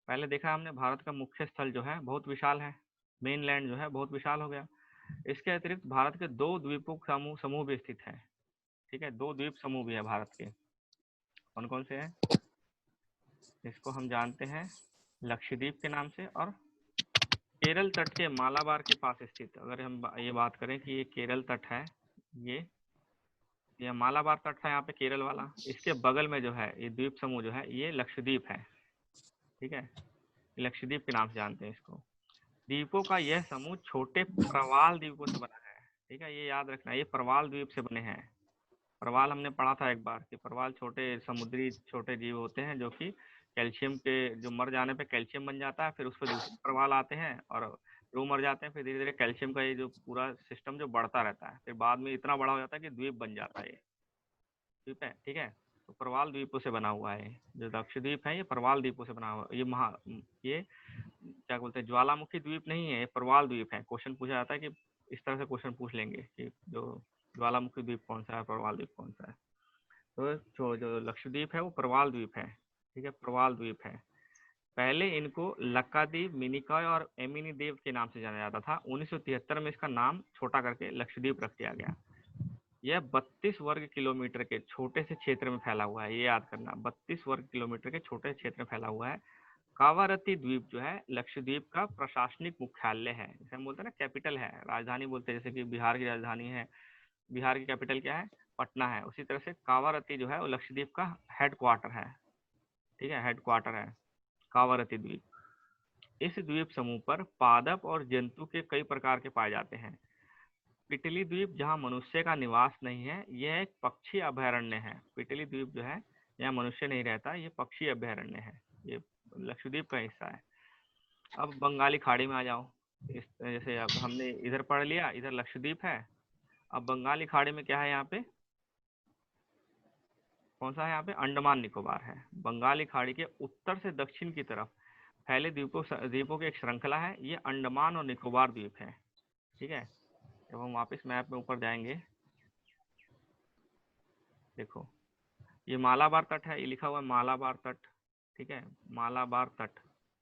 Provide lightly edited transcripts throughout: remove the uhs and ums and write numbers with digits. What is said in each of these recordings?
पहले देखा हमने भारत का मुख्य स्थल जो है बहुत विशाल है, मेनलैंड जो है बहुत विशाल हो गया। इसके अतिरिक्त भारत के दो द्वीपों समूह समूह भी स्थित है। ठीक है, दो द्वीप समूह भी है भारत के। कौन कौन से हैं? इसको हम जानते हैं लक्षद्वीप के नाम से, और केरल तट के मालाबार के पास स्थित। अगर हम ये बात करें कि ये केरल तट है, ये मालाबार तट था यहाँ पे केरल वाला, इसके बगल में जो है ये द्वीप समूह जो है ये लक्षद्वीप है। ठीक है, लक्षद्वीप के नाम से जानते हैं इसको। द्वीपों का यह समूह छोटे प्रवाल द्वीपों से बना है। ठीक है, ये याद रखना, ये प्रवाल द्वीप से बने हैं। प्रवाल हमने पढ़ा था एक बार कि प्रवाल छोटे समुद्री छोटे जीव होते हैं जो कि कैल्शियम के, जो मर जाने पे कैल्शियम बन जाता है, फिर उस पर दूसरे प्रवाल आते हैं और वो मर जाते हैं, फिर धीरे धीरे कैल्शियम का ये जो पूरा सिस्टम जो बढ़ता रहता है, फिर बाद में इतना बड़ा हो जाता है कि द्वीप बन जाता है ये। ठीक है, ठीक है। तो प्रवाल द्वीपों से बना हुआ है जो लक्षद्वीप है, ये प्रवाल द्वीपों से बना हुआ है। ये क्या बोलते हैं, ज्वालामुखी द्वीप नहीं है, ये प्रवाल द्वीप है। क्वेश्चन पूछा जाता है कि इस तरह से क्वेश्चन पूछ लेंगे कि जो ज्वालामुखी द्वीप कौन सा है, प्रवाल द्वीप कौन सा है। तो जो लक्षद्वीप है वो प्रवाल द्वीप है। ठीक है, प्रवाल द्वीप है। पहले इनको लक्काद्वीप, मिनिकॉय और एमिनी द्वीप के नाम से जाना जाता था। 1973 में इसका नाम छोटा करके लक्षद्वीप रख दिया गया। यह 32 वर्ग किलोमीटर के छोटे से क्षेत्र में फैला हुआ है, ये याद करना, 32 वर्ग किलोमीटर के छोटे क्षेत्र में फैला हुआ है। कावारती द्वीप जो है लक्षद्वीप का प्रशासनिक मुख्यालय है, जैसे हम बोलते हैं ना कैपिटल है, राजधानी बोलते हैं, जैसे कि बिहार की राजधानी है, बिहार की कैपिटल क्या है, पटना है, उसी तरह से कावारती जो है वो लक्षद्वीप का हेड क्वार्टर है। ठीक है, हेड क्वार्टर है कावारती द्वीप। इस द्वीप समूह पर पादप और जंतु के कई प्रकार के पाए जाते हैं। पिटली द्वीप जहां मनुष्य का निवास नहीं है, यह एक पक्षी अभयारण्य है। पिटली द्वीप जो है यहाँ मनुष्य नहीं रहता, ये पक्षी अभयारण्य है, ये लक्षद्वीप का हिस्सा है। अब बंगाली खाड़ी में आ जाओ। इस जैसे अब हमने इधर पढ़ लिया, इधर लक्षद्वीप है। अब बंगाली खाड़ी में क्या है, यहाँ पे कौन सा है, यहाँ पे अंडमान निकोबार है। बंगाली खाड़ी के उत्तर से दक्षिण की तरफ फैले द्वीपों की एक श्रृंखला है, ये अंडमान और निकोबार द्वीप है। ठीक है, जब हम वापस मैप में ऊपर जाएंगे, देखो ये मालाबार तट है, ये लिखा हुआ है मालाबार तट। ठीक है, मालाबार तट,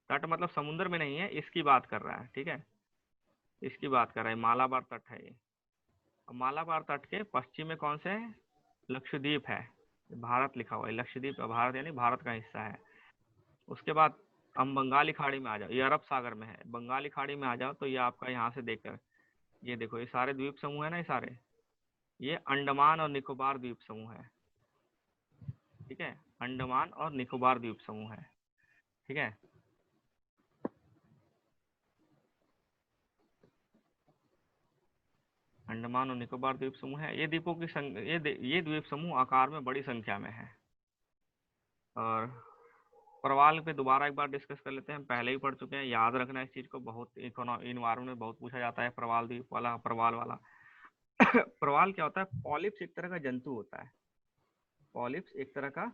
तट मतलब समुद्र में नहीं है, इसकी बात कर रहा है। ठीक है, इसकी बात कर रहा है, मालाबार तट है ये। मालाबार तट के पश्चिम में कौन से है, लक्षद्वीप है, भारत लिखा हुआ है, लक्षद्वीप भारत यानी भारत का हिस्सा है। उसके बाद हम बंगाली खाड़ी में आ जाओ, ये अरब सागर में है। बंगाली खाड़ी में आ जाओ तो ये आपका यहाँ से देखकर, ये देखो ये सारे द्वीप समूह है ना, ये सारे, ये अंडमान और निकोबार द्वीप समूह है। ठीक है, अंडमान और निकोबार द्वीप समूह है। ठीक है, अंडमान और निकोबार द्वीप समूह है। ये द्वीपों की ये द्वीप समूह आकार में बड़ी संख्या में है। और प्रवाल पे दोबारा एक बार डिस्कस कर लेते हैं, हम पहले ही पढ़ चुके हैं, याद रखना इस चीज को, बहुत इन्वायरमेंट में बहुत पूछा जाता है प्रवाल द्वीप वाला, प्रवाल वाला। प्रवाल क्या होता है, पॉलिप्स एक तरह का जंतु होता है। पॉलिप्स एक तरह का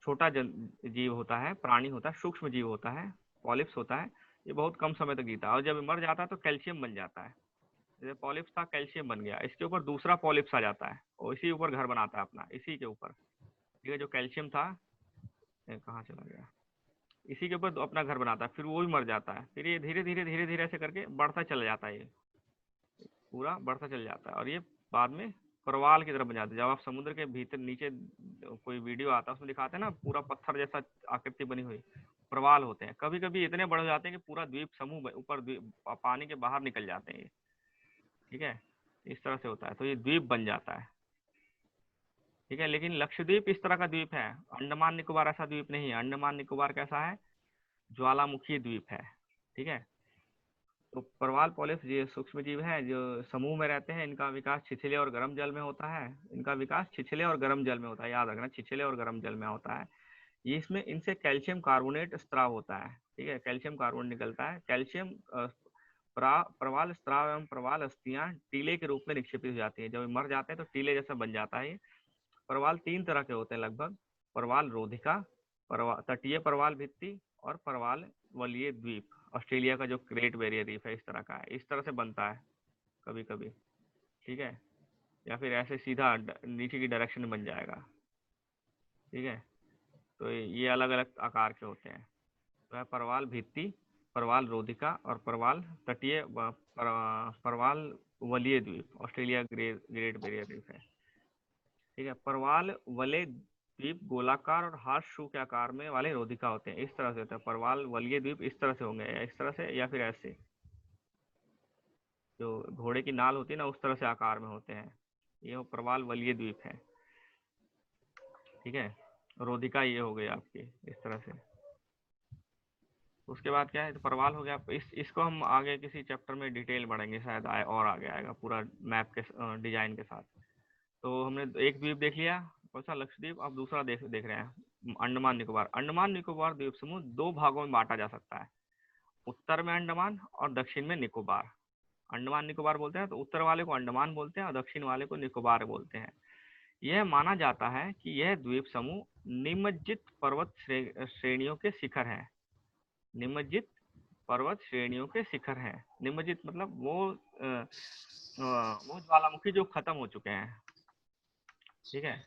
छोटा जीव होता है, प्राणी होता है, सूक्ष्म जीव होता है, पॉलिप्स होता है। ये बहुत कम समय तक जीता है और जब मर जाता है तो कैल्शियम बन जाता है। जैसे पॉलिप्स था, कैल्शियम बन गया, इसके ऊपर दूसरा पॉलिप्स आ जाता है और इसी ऊपर घर बनाता है अपना, इसी के ऊपर। ठीक है, जो कैल्शियम था, कहाँ चला गया, इसी के ऊपर अपना घर बनाता है, फिर वो भी मर जाता है, फिर ये धीरे धीरे ऐसे करके बढ़ता चला जाता है, ये पूरा बढ़ता चल जाता है और ये बाद में प्रवाल की तरफ बन जाता है। जब आप समुद्र के भीतर नीचे कोई वीडियो आता है उसमें दिखाते हैं ना, पूरा पत्थर जैसा आकृति बनी हुई प्रवाल होते हैं। कभी कभी इतने बड़े हो जाते हैं कि पूरा द्वीप समूह ऊपर पानी के बाहर निकल जाते हैं ये। ठीक है, इस तरह से होता है, तो ये द्वीप बन जाता है। ठीक है, लेकिन लक्षद्वीप इस तरह का द्वीप है, अंडमान निकोबार ऐसा द्वीप नहीं है। अंडमान निकोबार कैसा है, ज्वालामुखी द्वीप है। ठीक है, तो प्रवाल पॉलिप्स ये सूक्ष्म जीव है जो समूह में रहते हैं, इनका विकास छिछले और गर्म जल में होता है। इनका विकास छिछले और गर्म जल में होता है, याद रखना, छिछले और गर्म जल में होता है। ये इसमें इनसे कैल्शियम कार्बोनेट स्त्राव होता है। ठीक है, कैल्शियम कार्बोनेट निकलता है। कैल्शियम प्रवाल स्त्राव एवं प्रवाल अस्थियां टीले के रूप में निक्षेपित हो जाती है, जब मर जाते हैं तो टीले जैसा बन जाता है ये। प्रवाल तीन तरह के होते हैं लगभग, प्रवाल रोधिका, तटीय प्रवाल भित्ति और प्रवाल वलीय द्वीप। ऑस्ट्रेलिया का जो ग्रेट बैरियर रीफ है इस तरह का है, इस तरह से बनता है कभी कभी। ठीक है, या फिर ऐसे सीधा नीचे की डायरेक्शन में बन जाएगा। ठीक है, तो ये अलग अलग आकार के होते हैं। वह परवाल भित्ति, परवाल रोधिका और परवाल तटीय परवाल वलीय द्वीप ऑस्ट्रेलिया ग्रेट बैरियर रीफ है। ठीक है, परवाल वलय द्वीप गोलाकार और हाथ शू के आकार में वाले रोधिका होते हैं। इस तरह से होता है परवाल वलीय द्वीप, इस तरह से होंगे, या इस तरह से या फिर ऐसे, जो घोड़े की नाल होती है ना उस तरह से आकार में होते हैं। ये परवाल वलीय द्वीप है। ठीक है, रोधिका ये हो गई आपकी इस तरह से। उसके बाद क्या है, तो परवाल हो गया। इसको हम आगे किसी चैप्टर में डिटेल बढ़ेंगे शायद, और आगे आएगा पूरा मैप के डिजाइन के साथ। तो हमने एक द्वीप देख लिया, कौन सा, लक्षद्वीप। अब दूसरा देख रहे हैं अंडमान निकोबार। अंडमान निकोबार द्वीप समूह दो भागों में बांटा जा सकता है, उत्तर में अंडमान और दक्षिण में निकोबार। अंडमान निकोबार बोलते हैं तो उत्तर वाले को अंडमान बोलते हैं और दक्षिण वाले को निकोबार बोलते हैं। यह माना जाता है कि यह द्वीप समूह निमज्जित पर्वत श्रेणियों के शिखर हैं। निमज्जित पर्वत श्रेणियों के शिखर हैं। निमज्जित मतलब वो ज्वालामुखी जो खत्म हो चुके हैं। ठीक है,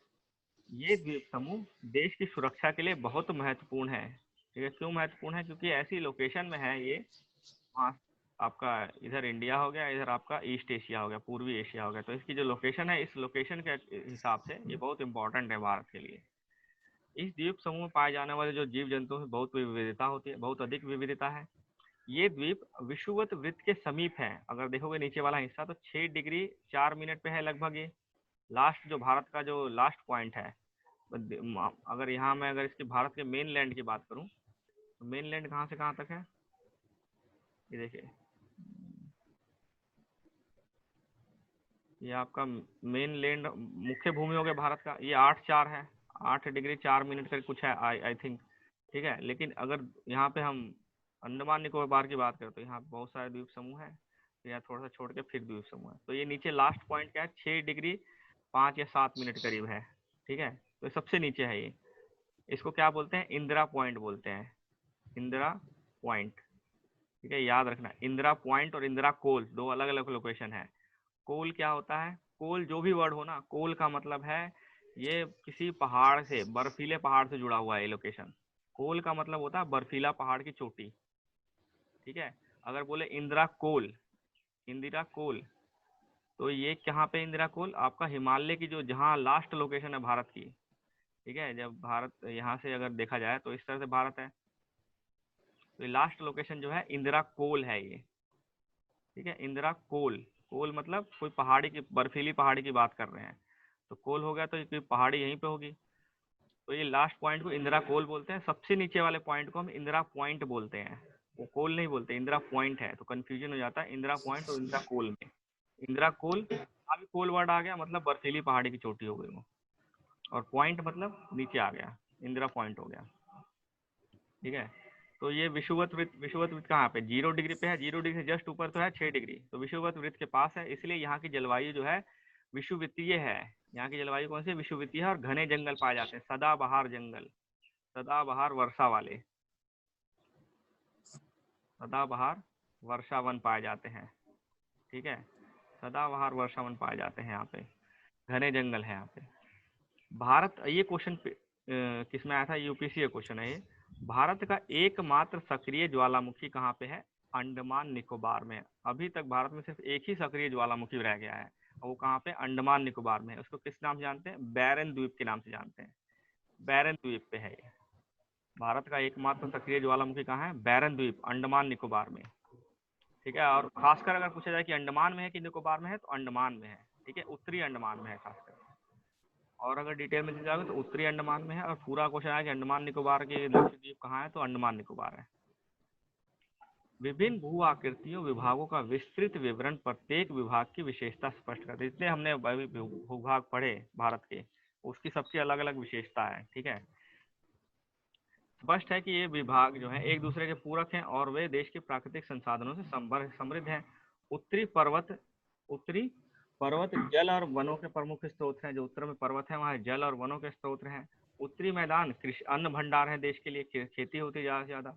ये द्वीप समूह देश की सुरक्षा के लिए बहुत महत्वपूर्ण है। ठीक है, क्यों महत्वपूर्ण है, क्योंकि ऐसी लोकेशन में है ये, आपका इधर इंडिया हो गया, इधर आपका ईस्ट एशिया हो गया, पूर्वी एशिया हो गया। तो इसकी जो लोकेशन है, इस लोकेशन के हिसाब से ये बहुत इंपॉर्टेंट है भारत के लिए। इस द्वीप समूह में पाए जाने वाले जो जीव जंतु है बहुत विविधता होती है, बहुत अधिक विविधता है। ये द्वीप विषुवत वृत्त के समीप है। अगर देखोगे नीचे वाला हिस्सा तो 6 डिग्री 4 मिनट पे है लगभग। ये लास्ट जो भारत का जो लास्ट पॉइंट है, अगर यहाँ मैं अगर इसके भारत के मेन लैंड की बात करूँ तो मेन लैंड कहाँ से कहाँ तक है, ये देखिए, ये आपका मेन लैंड मुख्य भूमि हो गया भारत का, ये 8/4 है, 8 डिग्री 4 मिनट का कुछ है आई थिंक। ठीक है, लेकिन अगर यहाँ पे हम अंडमान निकोबार की बात करें तो यहाँ बहुत सारे द्वीप समूह है, तो यहाँ थोड़ा सा छोड़ के फिर द्वीप समूह है। तो ये नीचे लास्ट पॉइंट क्या है, 6 डिग्री 5 या 7 मिनट करीब है। ठीक है, तो सबसे नीचे है ये। इसको क्या बोलते हैं, इंदिरा पॉइंट बोलते हैं, इंदिरा पॉइंट। ठीक है, याद रखना, इंदिरा पॉइंट और इंदिरा कोल दो अलग अलग लोकेशन है। कोल क्या होता है, कोल जो भी वर्ड हो ना, कोल का मतलब है ये किसी पहाड़ से, बर्फीले पहाड़ से जुड़ा हुआ है ये लोकेशन। कोल का मतलब होता है बर्फीला पहाड़ की चोटी। ठीक है, अगर बोले इंदिरा कोल, इंदिरा कोल, तो ये कहाँ पे इंदिरा कोल, आपका हिमालय की जो जहाँ लास्ट लोकेशन है भारत की। ठीक है, जब भारत यहाँ से अगर देखा जाए तो इस तरह से भारत है, तो लास्ट लोकेशन जो है इंदिरा कोल है ये। ठीक है, इंदिरा कोल, कोल मतलब कोई पहाड़ी की, बर्फीली पहाड़ी की बात कर रहे हैं, तो कोल हो गया तो कोई पहाड़ी यहीं पे होगी। तो ये लास्ट पॉइंट को इंदिरा कोल बोलते हैं। सबसे नीचे वाले पॉइंट को हम इंदिरा पॉइंट बोलते हैं, वो कोल नहीं बोलते, इंदिरा पॉइंट है, तो कंफ्यूजन हो जाता है इंदिरा पॉइंट और इंदिरा कोल में। इंदिरा कोल, अभी कोल वर्ड आ गया मतलब बर्फीली पहाड़ी की चोटी हो गई वो, और पॉइंट मतलब नीचे आ गया, इंदिरा पॉइंट हो गया। ठीक है, तो ये विषुवत वृत्त, विषुवत वृत्त कहाँ पे, 0 डिग्री पे है, 0 डिग्री से जस्ट ऊपर तो है 6 डिग्री, तो विषुवत वृत्त के पास है, इसलिए यहाँ की जलवायु जो है विषुवृत्तीय है। यहाँ की जलवायु कौन सी, विषुवृत्तीय है, और घने जंगल पाए जाते हैं, सदाबहार जंगल, सदाबहार वर्षा वाले, सदाबहार वर्षा वन पाए जाते हैं। ठीक है, सदाबहार वर्षा वन पाए जाते हैं यहाँ पे, घने जंगल है यहाँ पे। भारत, ये क्वेश्चन किसमें आया था, यूपीसी का क्वेश्चन है ये। भारत का एकमात्र सक्रिय ज्वालामुखी कहाँ पे है, अंडमान निकोबार में। अभी तक भारत में सिर्फ एक ही सक्रिय ज्वालामुखी रह गया है, और वो कहाँ पे, अंडमान निकोबार में है। उसको किस नाम से जानते हैं, बैरन द्वीप के नाम से जानते हैं, बैरन द्वीप पे है ये। भारत का एकमात्र सक्रिय ज्वालामुखी कहाँ है, बैरन द्वीप, अंडमान निकोबार में। ठीक है, और खासकर अगर पूछा जाए कि अंडमान में है कि निकोबार में है, तो अंडमान में है। ठीक है, उत्तरी अंडमान में है खासकर, और अगर डिटेल में जाओगे तो उत्तरी अंडमान में है। और पूरा क्वेश्चन है कि अंडमान निकोबार के लक्षद्वीप कहाँ है, तो अंडमान निकोबार है। विभिन्न भू आकृतियों विभागों का विस्तृत विवरण प्रत्येक विभाग की विशेषता स्पष्ट करते हैं। जितने हमने भूभाग पढ़े भारत के, उसकी सबकी अलग अलग विशेषता है। ठीक है, स्पष्ट है कि ये विभाग जो है एक दूसरे के पूरक हैं और वे देश के प्राकृतिक संसाधनों से समृद्ध हैं। उत्तरी पर्वत जल और वनों के प्रमुख स्रोत हैं। जो उत्तर में पर्वत है वहाँ जल और वनों के स्रोत हैं। उत्तरी मैदान कृषि अन्न भंडार है, देश के लिए खेती होती है ज़्यादा से ज़्यादा।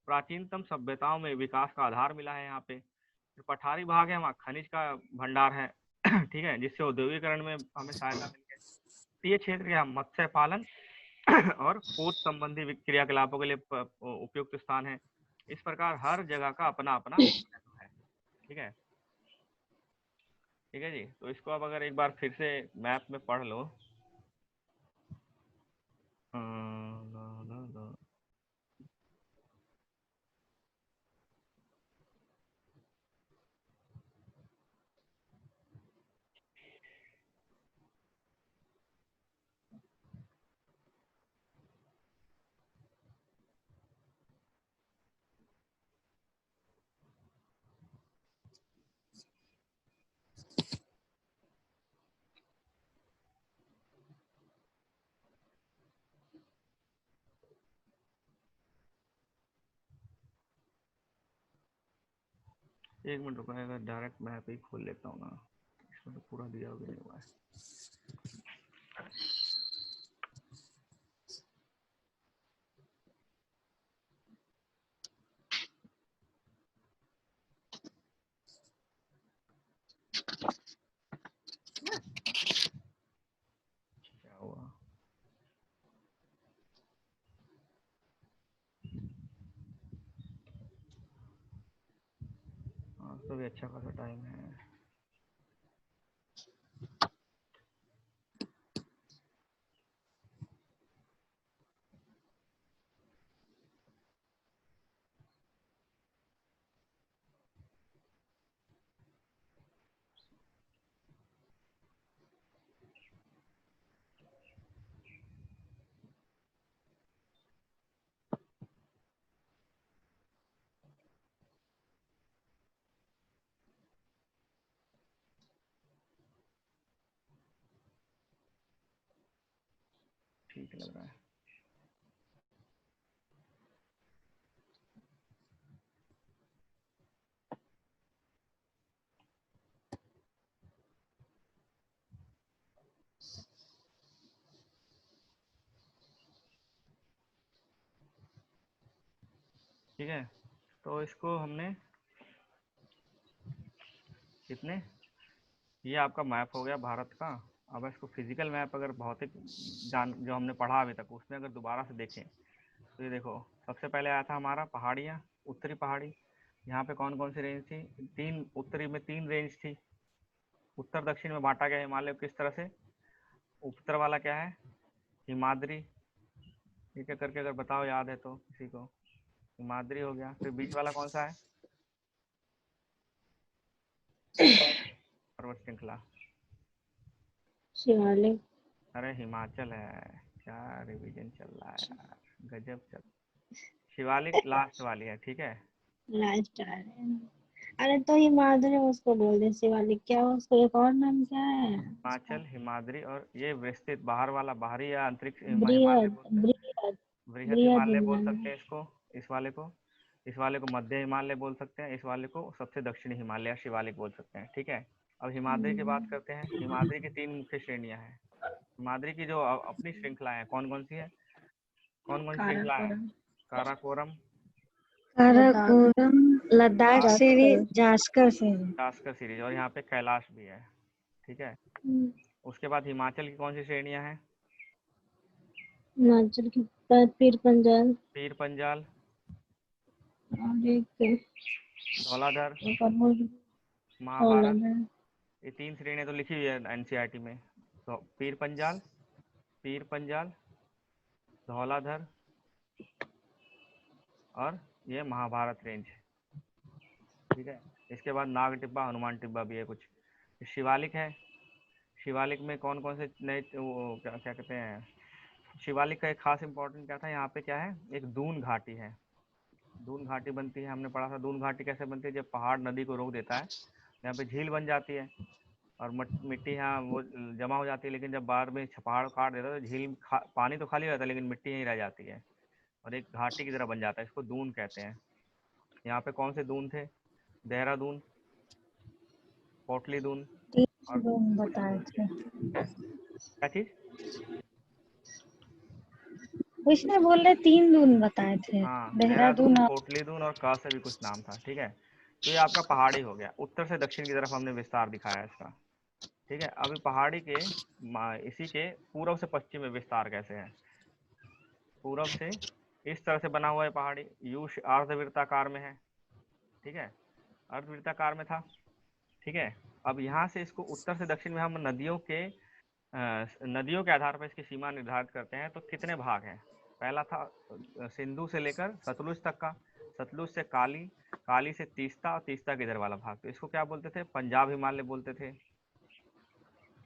प्राचीनतम सभ्यताओं में विकास का आधार मिला है यहाँ पे। जो पठारी भाग है वहाँ खनिज का भंडार है ठीक है, जिससे औद्योगिकरण में हमें सहायता मिली है। तटीय क्षेत्र क्या, मत्स्य पालन और पोत संबंधी क्रियाकलापों के लिए उपयुक्त स्थान है। इस प्रकार हर जगह का अपना अपना महत्व है। ठीक है, ठीक है जी। तो इसको अब अगर एक बार फिर से मैप में पढ़ लो, एक मिनट रुको, अगर डायरेक्ट मैप ही खोल लेता हूँ ना, इसमें तो पूरा दिया भी नहीं हुआ है। क्या हुआ? हाँ, तो भी अच्छा खासा टाइम है। ठीक लग रहा है। ठीक है, तो इसको हमने कितने, ये आपका मैप हो गया भारत का। अब इसको फिजिकल मैप, अगर भौतिक जान जो हमने पढ़ा अभी तक, उसमें अगर दोबारा से देखें तो ये देखो, सबसे पहले आया था हमारा पहाड़ियाँ, उत्तरी पहाड़ी। यहाँ पे कौन कौन सी रेंज थी? तीन, उत्तरी में 3 रेंज थी। उत्तर दक्षिण में बांटा गया हिमालय किस तरह से? उत्तर वाला क्या है? हिमाद्री। ठीक है, करके अगर बताओ याद है तो किसी को। हिमाद्री हो गया। फिर बीच वाला कौन सा है? पर्वत श्रृंखला। शिवालिक। अरे हिमाचल है, क्या रिवीजन चल रहा है यार, गजब चल। शिवालिक लास्ट वाली है, ठीक है। लास्ट आ रहे हैं। अरे तो हिमाद्री उसको बोल दे, शिवालिक क्या उसको एक और नाम क्या है उसका? हिमाचल, हिमाद्री, और ये विस्तृत बाहर वाला, बाहरी या अंतरिक्ष हिमालय बृहद बोलते हैं। बृहद वृहद बृहद हिमालय बोल सकते हिमालय। हैं इसको, इस वाले को। इस वाले को मध्य हिमालय बोल सकते हैं, इस वाले को सबसे दक्षिणी हिमालय शिवालिक बोल सकते हैं। ठीक है, अब हिमाद्री की बात करते हैं। हिमाद्री की 3 मुख्य श्रेणियां हैं। हिमाद्री की जो अपनी श्रृंखला है, कौन कौन सी है? कौन कौन सी श्रृंखला है? Karakoram. Karakoram, Karakoram, Ladakh Ladakh, series, Zanskar series. Zanskar series, और यहाँ पे कैलाश भी है। ठीक है, उसके बाद हिमाचल की कौन सी श्रेणियां हैं? हिमाचल की पीर पंजाल। पीर पंजाल, और एक धौलाधर, महाभारत। धौलाधर। ये 3 श्रेणियां तो लिखी हुई है एनसीईआरटी में। तो पीर पंजाल, पीर पंजाल, धौलाधर, और ये महाभारत रेंज। ठीक है, इसके बाद नाग टिब्बा, हनुमान टिब्बा भी है कुछ। शिवालिक है। शिवालिक में कौन कौन से नए, वो क्या क्या कहते हैं, शिवालिक का एक खास इंपॉर्टेंट क्या था, यहाँ पे क्या है, एक दून घाटी है। दून घाटी बनती है, हमने पढ़ा था। दून घाटी कैसे बनती है? जब पहाड़ नदी को रोक देता है, यहाँ पे झील बन जाती है, और मिट्टी यहाँ वो जमा हो जाती है। लेकिन जब बाद में पहाड़ काट देता है तो झील पानी तो खाली रहता है, लेकिन मिट्टी यहीं रह जाती है, और एक घाटी की तरह बन जाता है। इसको दून कहते हैं। यहाँ पे कौन से दून थे? देहरादून, कोटली दून, और तीन कुछ बताए दून थे। थे। क्या चीज? कुछ ने बोल रहे 3 दून बताए थे, हाँ, देहरादून, देहरादून और कोटली दून, और का से भी कुछ नाम था। ठीक है, तो ये आपका पहाड़ी हो गया। उत्तर से दक्षिण की तरफ हमने विस्तार दिखाया इसका। ठीक है, अभी पहाड़ी के इसी के पूर्व से पश्चिम में विस्तार कैसे है? पूरब से इस तरह से बना हुआ है पहाड़ी, यू अर्धवृत्ताकार में है, ठीक है, अर्धवृत्ताकार में था, ठीक है। अब यहाँ से इसको उत्तर से दक्षिण में हम नदियों के आधार पर इसकी सीमा निर्धारित करते हैं। तो कितने भाग हैं? पहला था सिंधु से लेकर सतलुज तक का, सतलुज से काली, काली से तीस्ता और तीस्ता के इधर वाला भाग, तो इसको क्या बोलते थे? पंजाब हिमालय बोलते थे,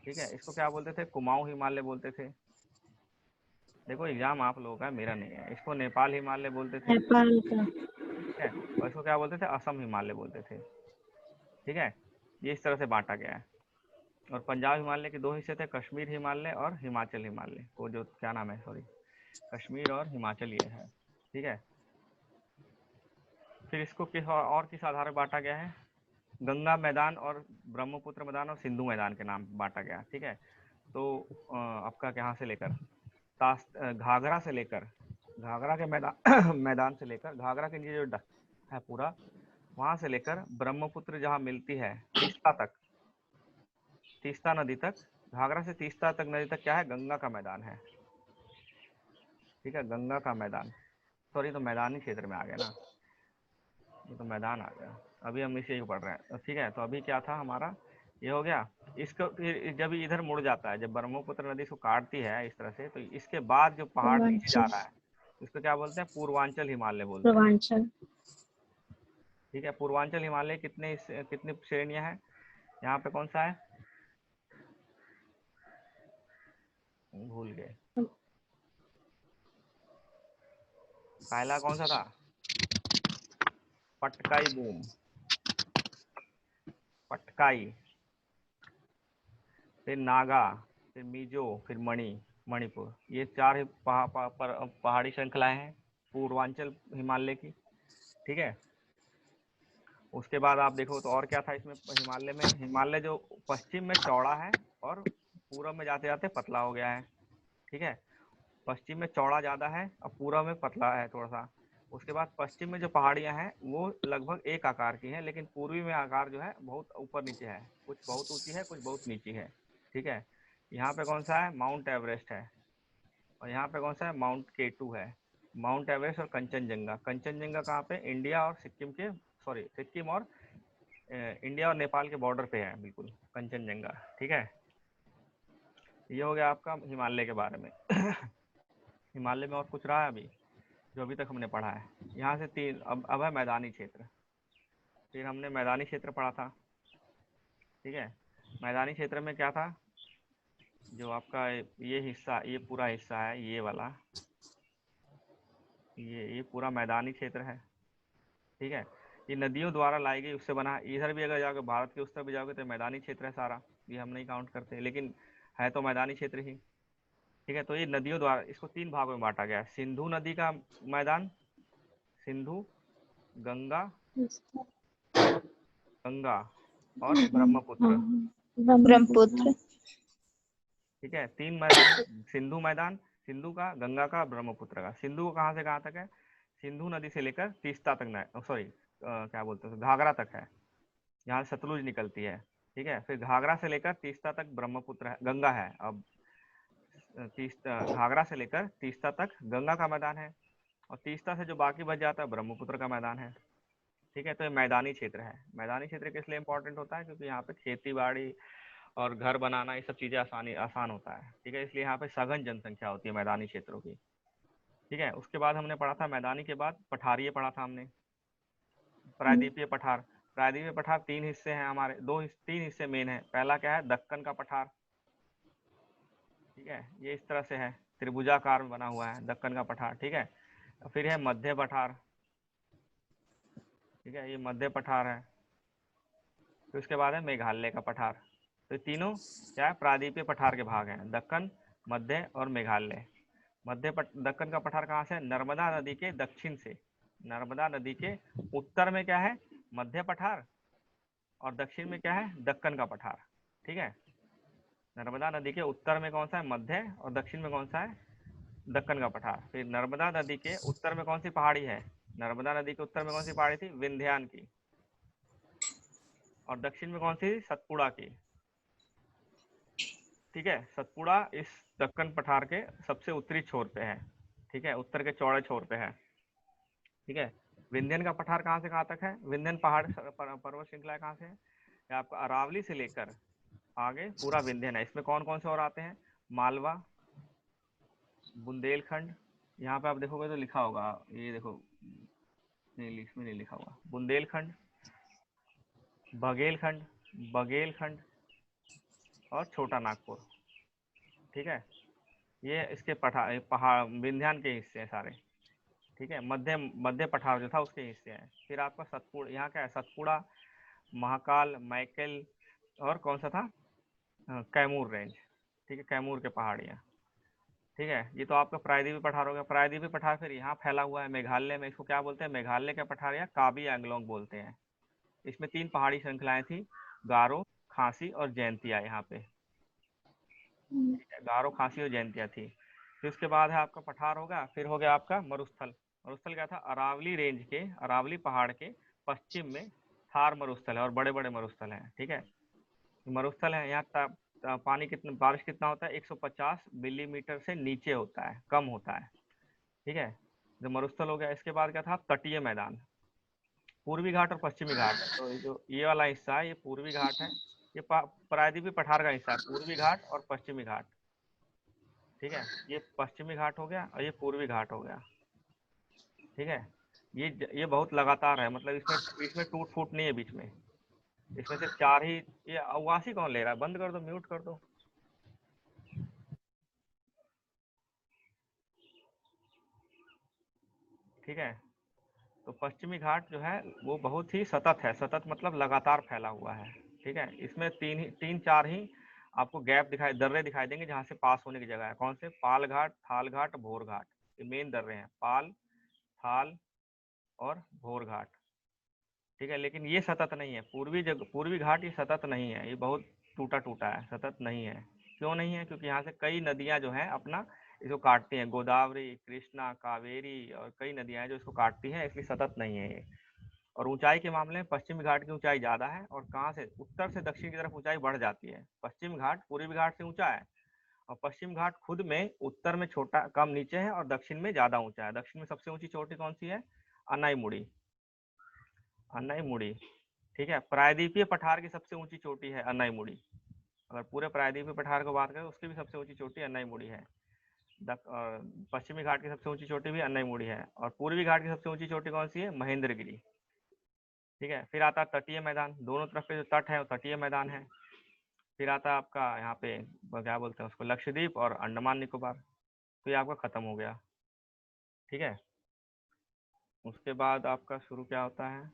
ठीक है। इसको क्या बोलते थे? कुमाऊं हिमालय बोलते थे। देखो एग्जाम आप लोगों का, मेरा नहीं है। इसको नेपाल हिमालय बोलते थे, नेपाल का। ठीक है। और इसको क्या बोलते थे? असम हिमालय बोलते थे, ठीक है। ये इस तरह से बांटा गया है। और पंजाब हिमालय के दो हिस्से थे, कश्मीर हिमालय और हिमाचल हिमालय, वो जो क्या नाम है, सॉरी, कश्मीर और हिमाचल ये है, ठीक है। फिर इसको किस आधार पर बांटा गया है? गंगा मैदान और ब्रह्मपुत्र मैदान और सिंधु मैदान के नाम बांटा गया, ठीक है। तो आपका कहाँ से लेकर घाघरा से लेकर, घाघरा के मैदान मैदान से लेकर घाघरा के नीचे जो है पूरा, वहां से लेकर ब्रह्मपुत्र जहाँ मिलती है तीस्ता तक, तीस्ता नदी तक, घाघरा से तीस्ता तक नदी तक क्या है? गंगा का मैदान है, ठीक है, गंगा का मैदान। सॉरी, तो मैदानी क्षेत्र में आ गया ना, ये तो मैदान आ गया। अभी हम इसे पढ़ रहे हैं, ठीक है। तो अभी क्या था हमारा, ये हो गया। इसको फिर जब इधर मुड़ जाता है, जब ब्रह्मपुत्र नदी इसको काटती है इस तरह से, तो इसके बाद जो पहाड़ नीचे जा रहा है इसको क्या बोलते हैं? पूर्वांचल हिमालय बोलते हैं, पूर्वांचल। ठीक है। पूर्वांचल हिमालय कितनी श्रेणियां हैं? यहाँ पे कौन सा है, भूल गए, पहला कौन सा था? पटकाई बूम, पटकाई, फिर नागा, फिर मिजो, फिर मणिपुर। ये चार पहाड़ी श्रृंखलाएं हैं पूर्वांचल हिमालय की, ठीक है। उसके बाद आप देखो तो और क्या था इसमें, हिमालय जो पश्चिम में चौड़ा है और पूरब में जाते जाते पतला हो गया है, ठीक है। पश्चिम में चौड़ा ज़्यादा है और पूरब में पतला है थोड़ा सा। उसके बाद पश्चिम में जो पहाड़ियाँ हैं वो लगभग एक आकार की हैं, लेकिन पूर्वी में आकार जो है बहुत ऊपर नीचे है, कुछ बहुत ऊंची है, कुछ बहुत नीची है, ठीक है। यहाँ पे कौन सा है? माउंट एवरेस्ट है। और यहाँ पे कौन सा है? माउंट केटू है। माउंट एवरेस्ट और कंचनजंगा। कंचनजंगा कहाँ पे? इंडिया और सिक्किम के, सॉरी, सिक्किम और इंडिया और नेपाल के बॉर्डर पे है बिल्कुल कंचनजंगा, ठीक है। ये हो गया आपका हिमालय के बारे में। हिमालय में और कुछ रहा है अभी जो अभी तक हमने पढ़ा है? यहाँ से तीन, अब है मैदानी क्षेत्र। फिर हमने मैदानी क्षेत्र पढ़ा था, ठीक है। मैदानी क्षेत्र में क्या था? जो आपका ये हिस्सा, ये पूरा हिस्सा है, ये वाला, ये पूरा मैदानी क्षेत्र है, ठीक है। ये नदियों द्वारा लाई गई उससे बना है। इधर भी अगर जाओगे, भारत के उस तरफ भी जाओगे तो मैदानी क्षेत्र है सारा, ये हम नहीं काउंट करते, लेकिन है तो मैदानी क्षेत्र ही, ठीक है। तो ये नदियों द्वारा, इसको तीन भागों में बांटा गया है। सिंधु नदी का मैदान, सिंधु, गंगा, गंगा और ब्रह्मपुत्र, ब्रह्मपुत्र। ठीक है। तीन मैदान है, सिंधु मैदान, सिंधु का, गंगा का, ब्रह्मपुत्र का। सिंधु को कहाँ से कहाँ तक है? सिंधु नदी से लेकर तीस्ता तक, सॉरी क्या बोलते हैं, घाघरा तक है, यहाँ सतलुज निकलती है, ठीक है। फिर घाघरा से लेकर तीस्ता तक ब्रह्मपुत्र है, गंगा है। अब घाघरा से लेकर तीस्ता तक गंगा का मैदान है, और तीस्ता से जो बाकी बच जाता है ब्रह्मपुत्र का मैदान है, ठीक है। तो ये मैदानी क्षेत्र है। मैदानी क्षेत्र किस लिए इंपॉर्टेंट होता है? क्योंकि यहाँ पे खेती बाड़ी और घर बनाना, ये सब चीज़ें आसान होता है, ठीक है। इसलिए यहाँ पे सघन जनसंख्या होती है मैदानी क्षेत्रों की, ठीक है। उसके बाद हमने पढ़ा था, मैदानी के बाद पठारीय पढ़ा था हमने, प्रायद्वीपीय पठार। प्रायद्वीपीय पठार तीन हिस्से हैं हमारे, तीन हिस्से मेन है। पहला क्या है? दक्कन का पठार, ठीक है, ये इस तरह से है, त्रिभुजाकार में बना हुआ है दक्कन का पठार, ठीक है। फिर है मध्य पठार, ठीक है, ये मध्य पठार है। फिर उसके बाद है मेघालय का पठार। तो तीनों क्या है? प्रायद्वीपीय पठार के भाग हैं, दक्कन, मध्य और मेघालय। दक्कन का पठार कहाँ से? नर्मदा नदी के दक्षिण से। नर्मदा नदी के उत्तर में क्या है? मध्य पठार, और दक्षिण में क्या है? दक्कन का पठार, ठीक है। नर्मदा नदी के उत्तर में कौन सा है? मध्य, और दक्षिण में कौन सा है? दक्कन का पठार। फिर नर्मदा नदी के उत्तर में कौन सी पहाड़ी है? नर्मदा नदी के उत्तर में कौन सी पहाड़ी थी? विंध्यान की। और दक्षिण में कौन सी? सतपुड़ा की, ठीक है। सतपुड़ा इस दक्कन पठार के सबसे उत्तरी छोर पे है, ठीक है, उत्तर के चौड़े छोर पे है। ठीक है, विंध्यन का पठार कहाँ से कहाँ तक है? विंध्यन पहाड़ पर्वत श्रृंखला कहाँ से है? ये आपका अरावली से लेकर आगे पूरा विंध्यन है। इसमें कौन कौन से और आते हैं? मालवा, बुंदेलखंड, यहाँ पे आप देखोगे तो लिखा होगा, ये देखो, नहीं इसमें नहीं लिखा हुआ, बुंदेलखंड, बघेलखंड, बघेलखंड और छोटा नागपुर। ठीक है, ये इसके पहाड़ विंध्यान के हिस्से हैं सारे। ठीक है, मध्य मध्य पठार जो था उसके हिस्से हैं। फिर आपका सतपुड़ा, यहाँ क्या है? सतपुड़ा, महाकाल, मैकल और कौन सा था? कैमूर रेंज। ठीक है, कैमूर के पहाड़ियाँ। ठीक है, ये तो आपका प्रायद्वीपीय पठार हो गया। प्रायद्वीपीय पठार फिर यहाँ फैला हुआ है मेघालय में। इसको क्या बोलते हैं? मेघालय के पठार या काबी एंगलोंग बोलते हैं। इसमें 3 पहाड़ी श्रृंखलाएं थी, गारो, खासी और जयंतिया यहाँ पे। गारो, खासी और जयंतिया थी। फिर उसके बाद है आपका पठार होगा। फिर हो गया आपका मरुस्थल। मरुस्थल क्या था? अरावली रेंज के, अरावली पहाड़ के पश्चिम में थार मरुस्थल है और बड़े बड़े मरुस्थल हैं। ठीक है, मरुस्थल है। यहाँ पानी कितना, बारिश कितना होता है? 150 मिलीमीटर से नीचे होता है, कम होता है। ठीक है, जो मरुस्थल हो गया। इसके बाद क्या था? तटीय मैदान, पूर्वी घाट और पश्चिमी घाट। तो जो ये वाला हिस्सा है ये पूर्वी घाट है, ये प्रायद्वीपीय पठार का हिस्सा है, पूर्वी घाट और पश्चिमी घाट। ठीक है, ये पश्चिमी घाट हो गया और ये पूर्वी घाट हो गया। ठीक है, ये बहुत लगातार है, मतलब इसमें इसमें टूट फूट नहीं है बीच में। इसमें सिर्फ 4 ही। ये अवासी कौन ले रहा है? बंद कर दो, म्यूट कर दो। ठीक है, तो पश्चिमी घाट जो है वो बहुत ही सतत है। सतत मतलब लगातार फैला हुआ है। ठीक है, इसमें 3 4 ही आपको गैप दिखाई, दर्रे दिखाई देंगे जहाँ से पास होने की जगह है। कौन से? पाल घाट, थाल घाट, भोर घाट। ये मेन दर्रे हैं, पाल, थाल और भोर घाट। ठीक है, लेकिन ये सतत नहीं है। पूर्वी घाट ये सतत नहीं है, ये बहुत टूटा टूटा है, सतत नहीं है। क्यों नहीं है? क्योंकि यहाँ से कई नदियाँ जो हैं अपना इसको काटती हैं, गोदावरी, कृष्णा, कावेरी और कई नदियाँ हैं जो इसको काटती हैं, इसलिए सतत नहीं है ये। और ऊंचाई के मामले में पश्चिमी घाट की ऊंचाई ज्यादा है, और कहाँ से? उत्तर से दक्षिण की तरफ ऊंचाई बढ़ जाती है। पश्चिम घाट पूर्वी घाट से ऊंचा है, और पश्चिम घाट खुद में उत्तर में छोटा, कम नीचे है, और दक्षिण में ज्यादा ऊंचा है। दक्षिण में सबसे ऊंची चोटी कौन सी है? अनाईमुड़ी, अनाईमुड़ी। ठीक है, प्रायद्वीपीय पठार की सबसे ऊंची चोटी है अनाईमुड़ी। अगर पूरे प्रायद्वीपीय पठार को बात करें तो उसकी भी सबसे ऊंची चोटी अनाईमुड़ी है। पश्चिमी घाट की सबसे ऊंची चोटी भी अनाईमुड़ी है, और पूर्वी घाट की सबसे ऊंची चोटी कौन सी है? महेंद्रगिरी। ठीक है, फिर आता है तटीय मैदान। दोनों तरफ के जो तट है वो तटीय मैदान है। फिर आता है आपका यहाँ पे क्या बोलते हैं उसको, लक्षद्वीप और अंडमान निकोबार। तो ये आपका खत्म हो गया। ठीक है, उसके बाद आपका शुरू क्या होता है?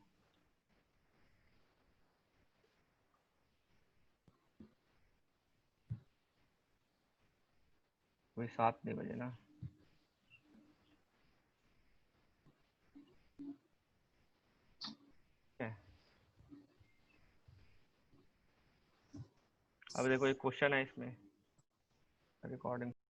वही 7 नहीं बजे ना। ठीक है, अब देखो एक क्वेश्चन है इसमें, रिकॉर्डिंग